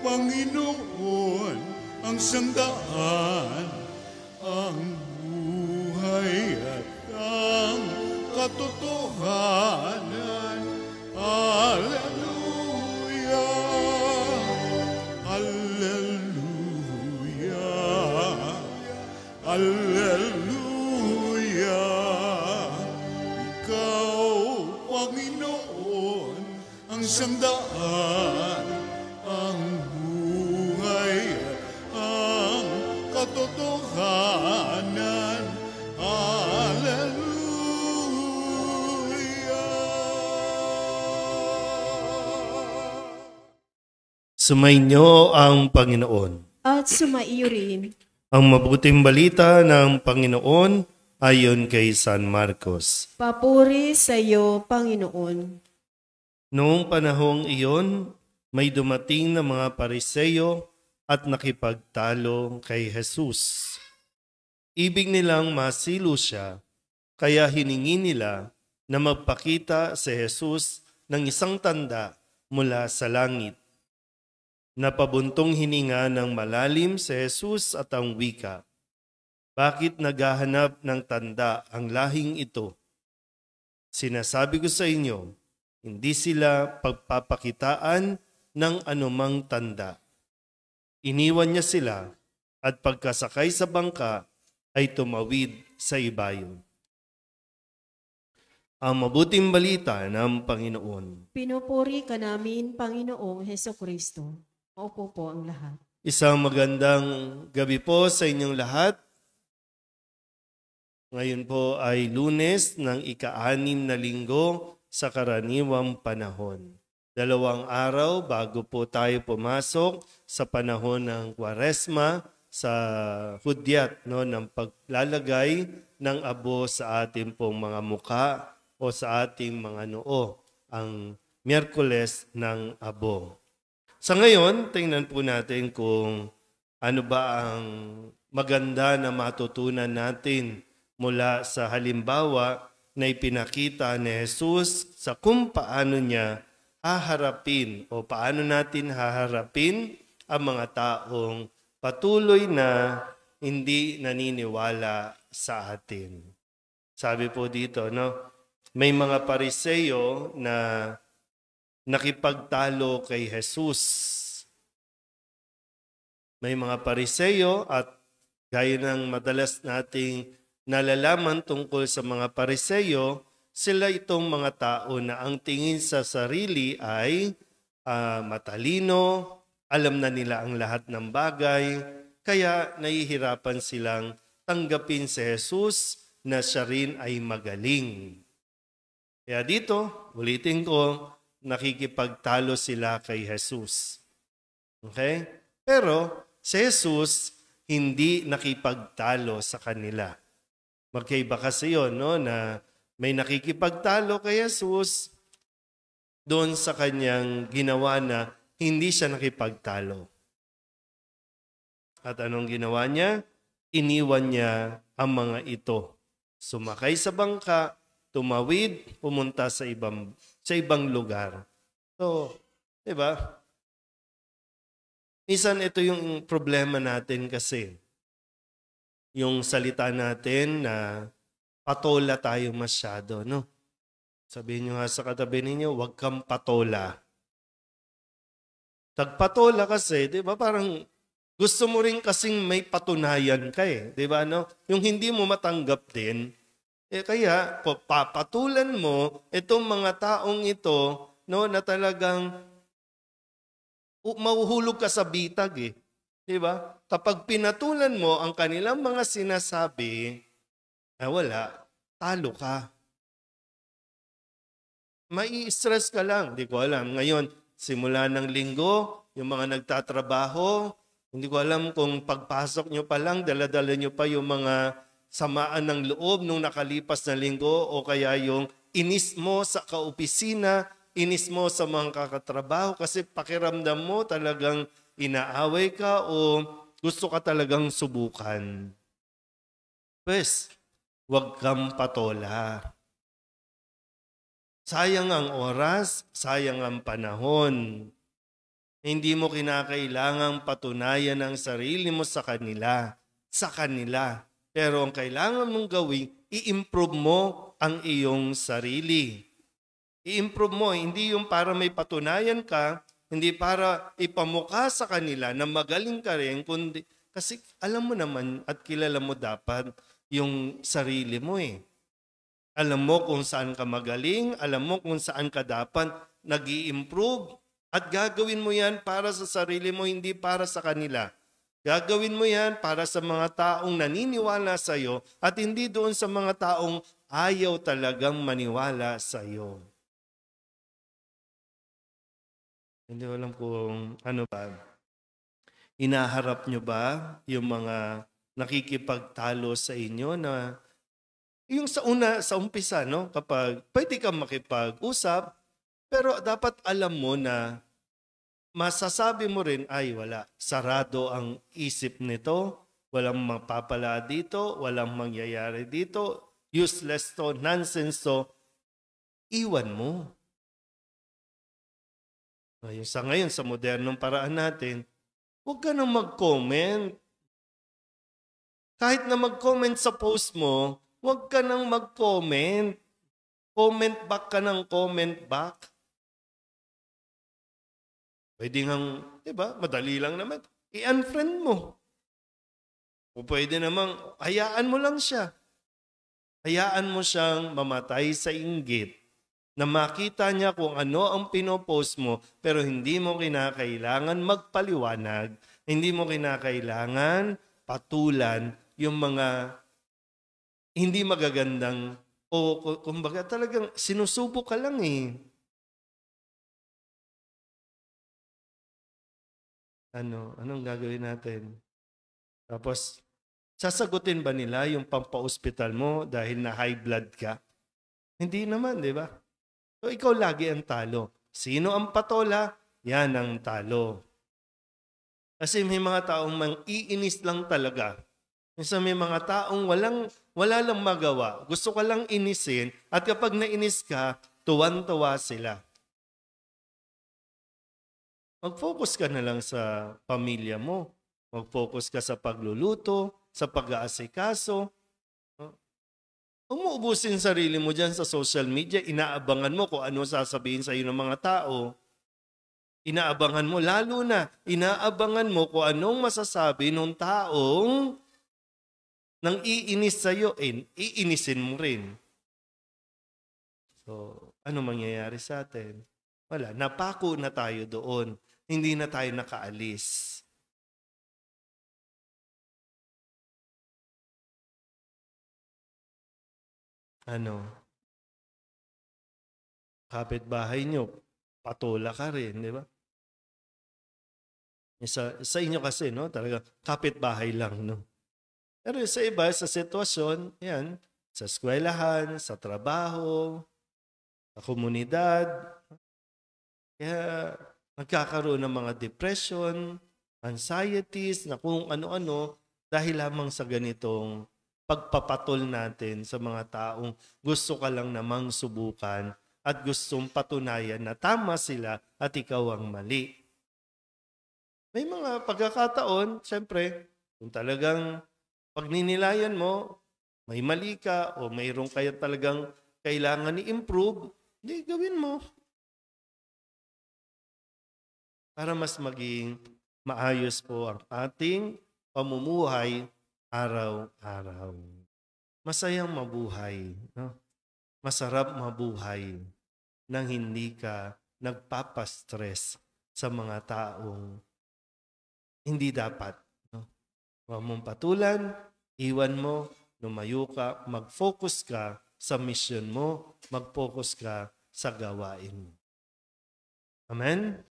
Panginoon, ang sangdaan, ang buhay at ang katotohanan. Hallelujah! Hallelujah! Hallelujah! Ikaw, Panginoon, ang sangdaan, ang buhay at ang katotohanan. Sumainyo ang Panginoon. At sumaiyo rin. Ang mabuting balita ng Panginoon ayon kay San Marcos. Papuri sa iyo, Panginoon. Noong panahong iyon, may dumating na mga Pariseyo at nakipagtalo kay Jesus. Ibig nilang masilo siya, kaya hiningi nila na magpakita si Jesus ng isang tanda mula sa langit. Napabuntong hininga ng malalim si Jesus at ang wika. Bakit naghahanap ng tanda ang lahing ito? Sinasabi ko sa inyo, hindi sila pagpapakitaan ng anumang tanda. Iniwan niya sila at pagkasakay sa bangka ay tumawid sa ibayo. Ang mabuting balita ng Panginoon. Pinupuri ka namin, Panginoong Hesukristo. Opo po ang lahat. Isang magandang gabi po sa inyong lahat. Ngayon po ay Lunes ng ika-6 na linggo sa karaniwang panahon. 2 araw bago po tayo pumasok sa panahon ng Kwaresma sa hudyat ng paglalagay ng abo sa ating pong mga muka o sa ating mga noo, ang Miyerkules ng Abo. Sa ngayon, tingnan po natin kung ano ba ang maganda na matutunan natin mula sa halimbawa na ipinakita ni Jesus sa kung paano niya haharapin o paano natin haharapin ang mga taong patuloy na hindi naniniwala sa atin. Sabi po dito, may mga Pariseyo na nakipagtalo kay Jesus. May mga Pariseyo at gaya ng madalas nating nalalaman tungkol sa mga Pariseyo, sila itong mga tao na ang tingin sa sarili ay matalino, alam na nila ang lahat ng bagay, kaya nahihirapan silang tanggapin si Jesus na siya rin ay magaling. Kaya dito, ulitin ko, nakikipagtalo sila kay Jesus. Okay? Pero si Jesus hindi nakipagtalo sa kanila. Magkaiba kasi yun, na may nakikipagtalo kay Jesus doon sa kanyang ginawa na hindi siya nakipagtalo. At anong ginawa niya? Iniwan niya ang mga ito. Sumakay sa bangka, tumawid, pumunta sa ibang lugar. So, di ba? Minsan ito yung problema natin kasi. Yung salita natin na patola tayo masyado, no? Sabihin nyo nga sa katabi ninyo, huwag kang patola. Tagpatola kasi, di ba, parang gusto mo rin kasing may patunayan ka di ba, no? Yung hindi mo matanggap din, kaya papatulan mo itong mga taong ito, na talagang mahuhulog ka sa bitag di ba? Kapag pinatulan mo ang kanilang mga sinasabi, wala, talo ka. Mai-stress ka lang, di ko alam. Ngayon, simula ng linggo, yung mga nagtatrabaho, hindi ko alam kung pagpasok nyo pa lang, dala-dala nyo pa yung mga samaan ng loob nung nakalipas na linggo o kaya yung inis mo sa kaopisina, inis mo sa mga kakatrabaho kasi pakiramdam mo talagang inaaway ka o gusto ka talagang subukan. Pues, huwag kang patola. Sayang ang oras, sayang ang panahon. Hindi mo kinakailangang patunayan ang sarili mo sa kanila. Sa kanila. Pero ang kailangan mong gawin, i-improve mo ang iyong sarili. I-improve mo, hindi yung para may patunayan ka, hindi para ipamukha sa kanila na magaling ka rin, kundi kasi alam mo naman at kilala mo dapat yung sarili mo eh. Alam mo kung saan ka magaling, alam mo kung saan ka dapat nag-i-improve. At gagawin mo yan para sa sarili mo, hindi para sa kanila. Gagawin mo yan para sa mga taong naniniwala sa iyo at hindi doon sa mga taong ayaw talagang maniwala sa iyo. Hindi ko alam kung ano ba. Inaharap nyo ba yung mga nakikipagtalo sa inyo na yung sa umpisa, no? Kapag pwede kang makipag-usap, pero dapat alam mo na masasabi mo rin, ay wala, sarado ang isip nito, walang mapapala dito, walang mangyayari dito, useless to, nonsense to, iwan mo. Yung sa ngayon, sa modernong paraan natin, huwag ka nang mag-comment. Kahit na mag-comment sa post mo, huwag ka nang mag-comment. Comment back ka ng comment back. Pwede ngang, di ba, madali lang naman. I-unfriend mo. O pwede namang, hayaan mo lang siya. Hayaan mo siyang mamatay sa inggit na makita niya kung ano ang pinopost mo pero hindi mo kinakailangan magpaliwanag, hindi mo kinakailangan patulan yung mga hindi magagandang o kumbaga talagang sinusubok ka lang eh. Anong gagawin natin? Tapos, sasagutin ba nila yung pampa-hospital mo dahil na high blood ka? Hindi naman, di ba? So, ikaw lagi ang talo. Sino ang patola? Yan ang talo. Kasi may mga taong mang-iinis lang talaga. Minsan may mga taong wala lang magawa. Gusto ka lang inisin at kapag nainis ka, tuwan-tuwa sila. Mag-focus ka na lang sa pamilya mo. Mag-focus ka sa pagluluto, sa pag-aasikaso. Huwag mo ubusin sarili mo dyan sa social media. Inaabangan mo kung ano sasabihin sa iyo ng mga tao. Inaabangan mo, lalo na, inaabangan mo kung anong masasabi ng taong nang iinis sa iyo, iinisin mo rin. So, ano mangyayari sa atin? Wala, napako na tayo doon. Hindi na tayo nakaalis. Kapitbahay nyo, patola ka rin, di ba? Sa inyo kasi, no? Talaga, kapitbahay lang, no? Pero sa iba, sa sitwasyon, yan, sa eskwelahan, sa trabaho, sa komunidad, kaya nagkakaroon ng mga depression, anxieties, na kung ano-ano, dahil lamang sa ganitong pagpapatol natin sa mga taong gusto ka lang namang subukan at gustong patunayan na tama sila at ikaw ang mali. May mga pagkakataon, siyempre, kung talagang pagninilayan mo, may mali ka o mayroong kaya talagang kailangan i-improve, hindi, gawin mo. Para mas maging maayos po ang ating pamumuhay araw-araw. Masayang mabuhay. No? Masarap mabuhay nang hindi ka nagpapastress sa mga taong hindi dapat. No? Huwag mong patulan, iwan mo, lumayo ka, mag-focus ka sa mission mo, mag-focus ka sa gawain mo. Amen?